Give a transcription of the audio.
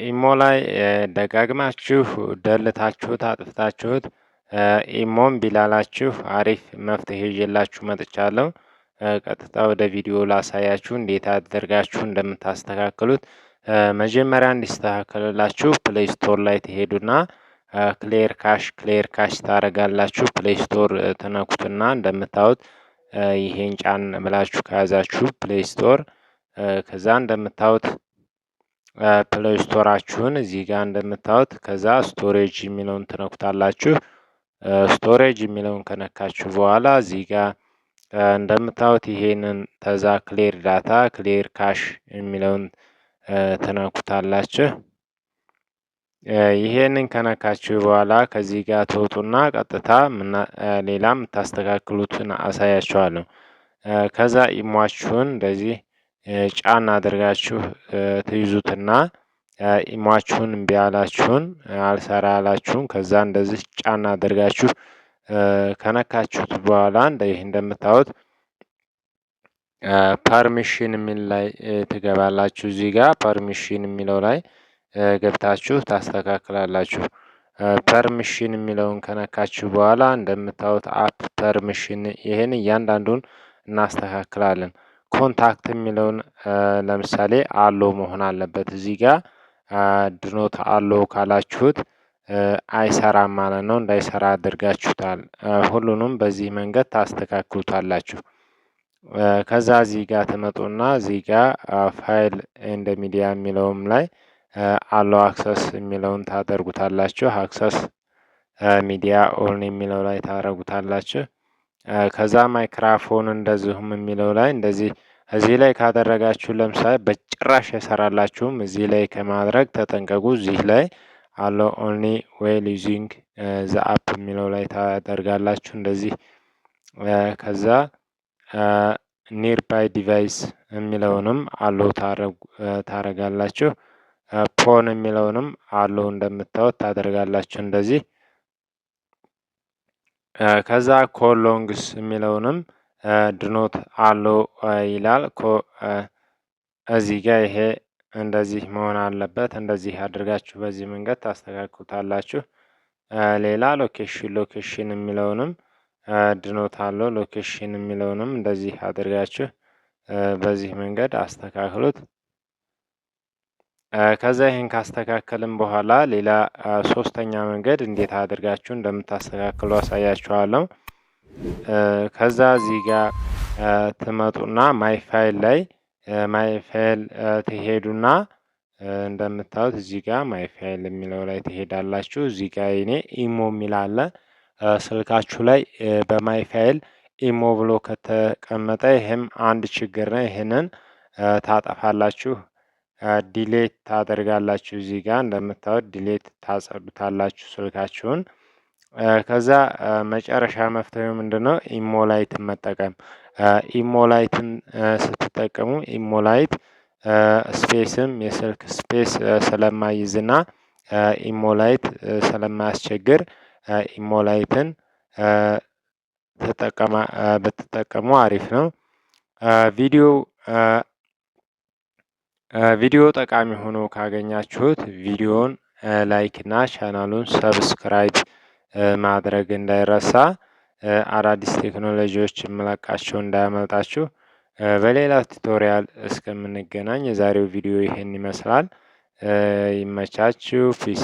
ኢሞ ላይ ደጋግማችሁ ደልታችሁት አጥፍታችሁት ኢሞን ቢላላችሁ አሪፍ መፍትሄ ይዤላችሁ መጥቻለሁ። ቀጥታ ወደ ቪዲዮ ላሳያችሁ እንዴት አድርጋችሁ እንደምታስተካክሉት። መጀመሪያ እንዲስተካከልላችሁ ፕሌይ ስቶር ላይ ትሄዱና ክሌር ካሽ ታደርጋላችሁ። ፕሌይ ስቶር ትነኩትና እንደምታዩት ይሄን ጫን ብላችሁ ከያዛችሁ ፕሌይ ስቶር ከዛ እንደምታዩት ፕሌይ ስቶራችሁን እዚህ ጋር እንደምታዩት ከዛ ስቶሬጅ የሚለውን ትነኩታላችሁ። ስቶሬጅ የሚለውን ከነካችሁ በኋላ እዚህ ጋር እንደምታዩት ይሄንን ተዛ ክሌር ዳታ ክሌር ካሽ የሚለውን ትነኩታላችሁ። ይሄንን ከነካችሁ በኋላ ከዚህ ጋር ትወጡና ቀጥታ ሌላ የምታስተካክሉትን አሳያችኋለሁ። ከዛ ኢሟችሁን እንደዚህ ጫና አድርጋችሁ ትይዙትና ኢሟችሁን እምቢ ያላችሁን አልሰራ ያላችሁን ከዛ እንደዚህ ጫና አድርጋችሁ ከነካችሁት በኋላ እንደምታዩት ፐርሚሽን የሚል ላይ ትገባላችሁ። እዚህ ጋር ፐርሚሽን የሚለው ላይ ገብታችሁ ታስተካክላላችሁ። ፐርሚሽን የሚለውን ከነካችሁ በኋላ እንደምታዩት አፕ ፐርሚሽን ይህን እያንዳንዱን እናስተካክላለን። ኮንታክት የሚለውን ለምሳሌ አሎ መሆን አለበት። እዚህ ጋር ድኖት አሎ ካላችሁት አይሰራም ማለት ነው። እንዳይሰራ አድርጋችሁታል። ሁሉንም በዚህ መንገድ ታስተካክሉታላችሁ። ከዛ እዚህ ጋር ትመጡና እዚህ ጋር ፋይል ኤንድ ሚዲያ የሚለውም ላይ አሎ አክሰስ የሚለውን ታደርጉታላችሁ። አክሰስ ሚዲያ ኦን የሚለው ላይ ታደርጉታላችሁ። ከዛ ማይክራፎን እንደዚሁም የሚለው ላይ እንደዚህ እዚህ ላይ ካደረጋችሁ ለምሳሌ በጭራሽ አይሰራላችሁም። እዚህ ላይ ከማድረግ ተጠንቀቁ። እዚህ ላይ አሎ ኦንሊ ዌል ዩዚንግ ዘ አፕ የሚለው ላይ ታደርጋላችሁ እንደዚህ። ከዛ ኒርባይ ዲቫይስ የሚለውንም አሎ ታደርጋላችሁ። ፖን የሚለውንም አሎ እንደምታዩት ታደርጋላችሁ እንደዚህ። ከዛ ኮሎንግስ የሚለውንም ድኖት አሎ ይላል። እዚህ ጋር ይሄ እንደዚህ መሆን አለበት። እንደዚህ አድርጋችሁ በዚህ መንገድ ታስተካክሉታላችሁ። ሌላ ሎኬሽን የሚለውንም ድኖት አሎ ሎኬሽን የሚለውንም እንደዚህ አድርጋችሁ በዚህ መንገድ አስተካክሉት። ከዛ ይህን ካስተካከልን በኋላ ሌላ ሶስተኛ መንገድ እንዴት አድርጋችሁ እንደምታስተካክሉ አሳያችኋለሁ። ከዛ እዚህ ጋር ትመጡና ማይ ፋይል ላይ ማይ ፋይል ትሄዱና እንደምታዩት እዚህ ጋር ማይ ፋይል የሚለው ላይ ትሄዳላችሁ። እዚህ ጋር እኔ ኢሞ የሚል አለ። ስልካችሁ ላይ በማይ ፋይል ኢሞ ብሎ ከተቀመጠ ይህም አንድ ችግር ነው። ይህንን ታጠፋላችሁ። ዲሌት ታደርጋላችሁ። እዚህ ጋር እንደምታዩት ዲሌት ታጸዱታላችሁ ስልካችሁን። ከዛ መጨረሻ መፍትሄው ምንድነው? ኢሞላይትን መጠቀም። ኢሞላይትን ስትጠቀሙ ኢሞላይት ስፔስም የስልክ ስፔስ ስለማይዝና ኢሞላይት ስለማያስቸግር ኢሞላይትን ብትጠቀሙ አሪፍ ነው። ቪዲዮ ጠቃሚ ሆኖ ካገኛችሁት ቪዲዮን ላይክ እና ቻናሉን ሰብስክራይብ ማድረግ እንዳይረሳ። አዳዲስ ቴክኖሎጂዎች የምለቃቸው እንዳያመልጣችሁ። በሌላ ቱቶሪያል እስከምንገናኝ የዛሬው ቪዲዮ ይሄን ይመስላል። ይመቻችሁ። ፒስ